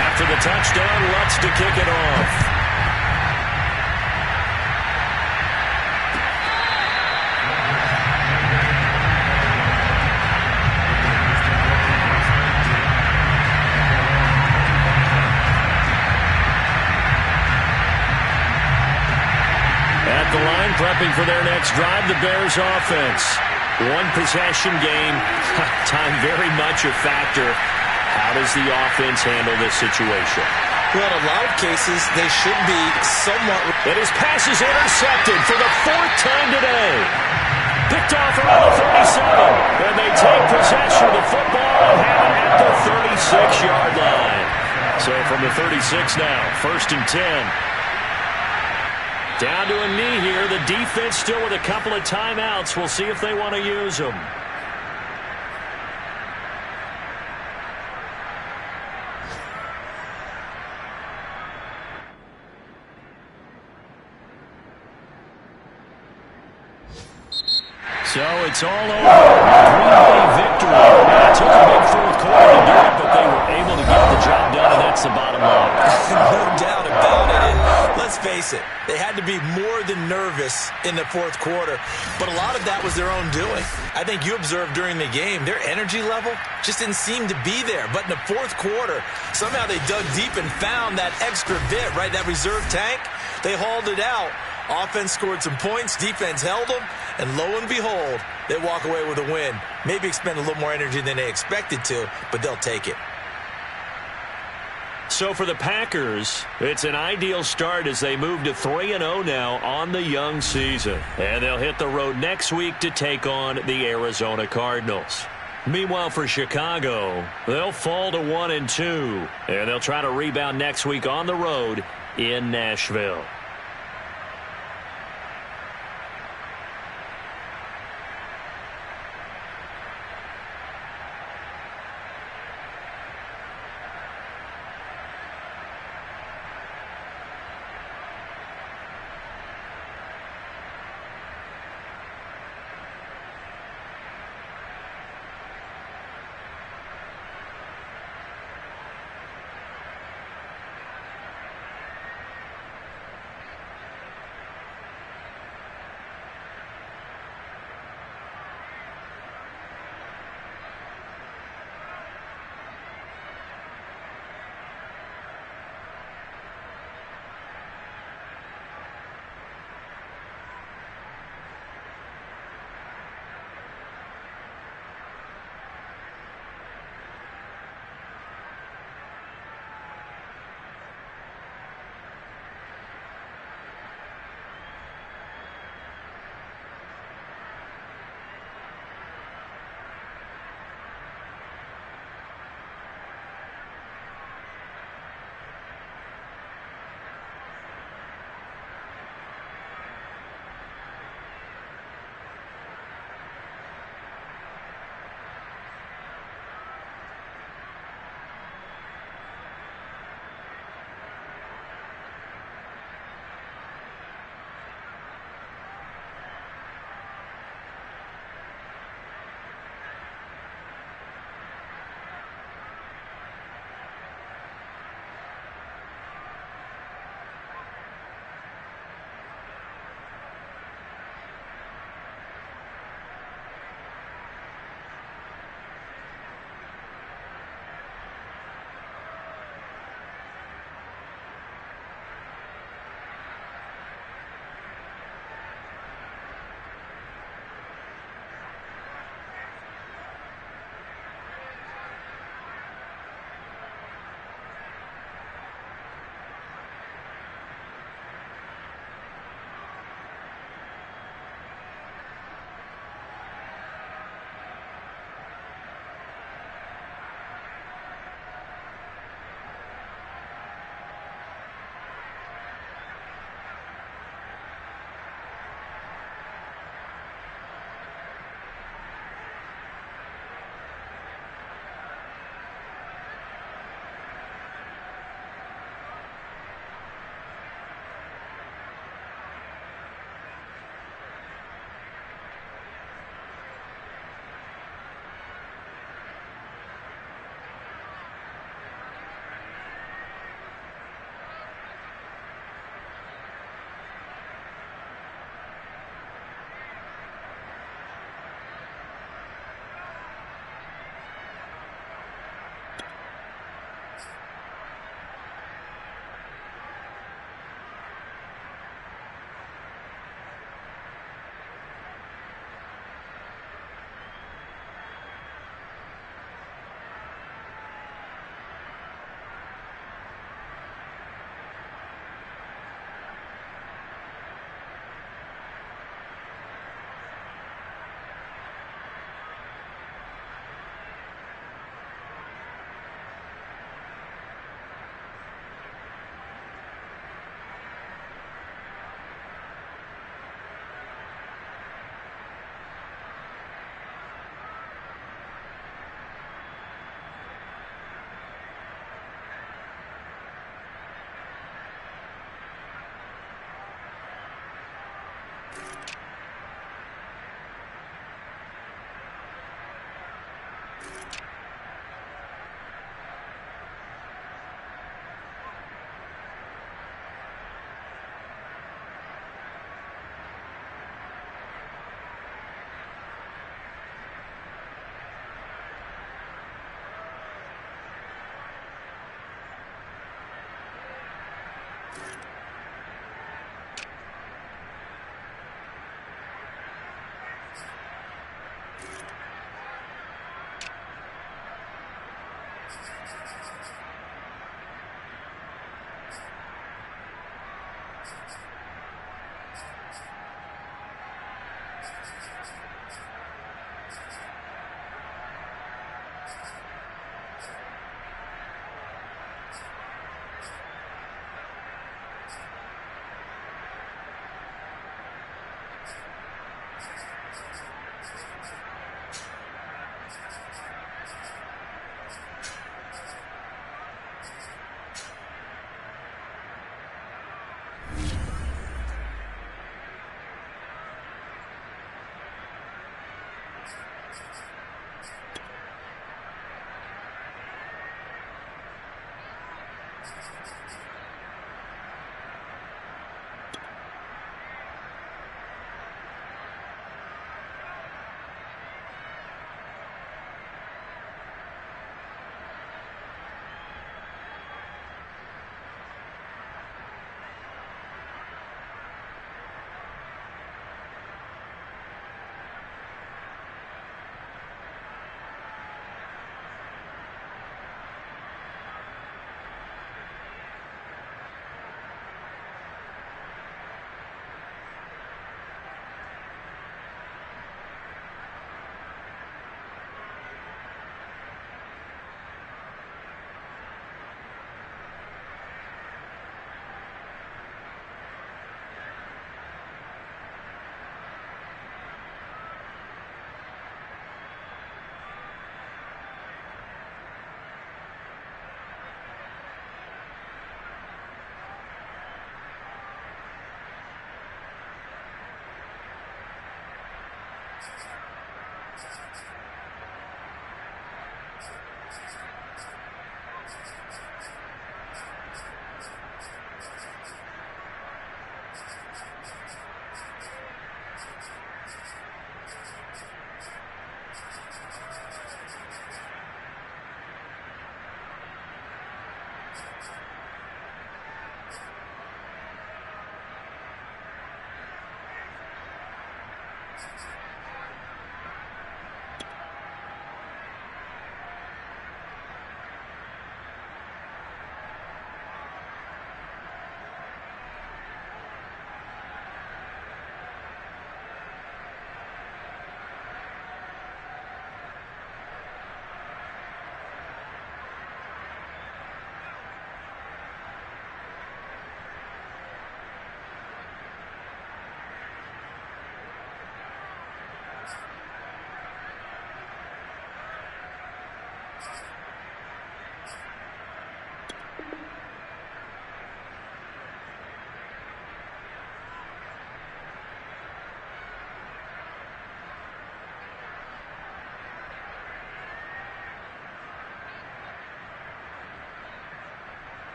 After the touchdown, Lutz to kick it off. The line prepping for their next drive, the Bears offense. One possession game, time very much a factor. How does the offense handle this situation? Well, in a lot of cases, they should be somewhat... And his pass is intercepted for the 4th time today. Picked off around the 37. And they take possession of the football and have it at the 36-yard line. So from the 36 now, 1st and 10. Down to a knee here. The defense still with a couple of timeouts. We'll see if they want to use them. So it's all over. Green Bay victory. It took a big fourth quarter to do it, but they were able to get the job done, and that's the bottom line. No doubt about it. And let's face it, they had to be more than nervous in the fourth quarter, but a lot of that was their own doing. I think you observed during the game, their energy level just didn't seem to be there. But in the fourth quarter, somehow they dug deep and found that extra bit, right, that reserve tank. They hauled it out. Offense scored some points, defense held them, and lo and behold, they walk away with a win. Maybe expend a little more energy than they expected to, but they'll take it. So for the Packers, it's an ideal start as they move to 3-0 now on the young season. And they'll hit the road next week to take on the Arizona Cardinals. Meanwhile, for Chicago, they'll fall to 1-2, and they'll try to rebound next week on the road in Nashville.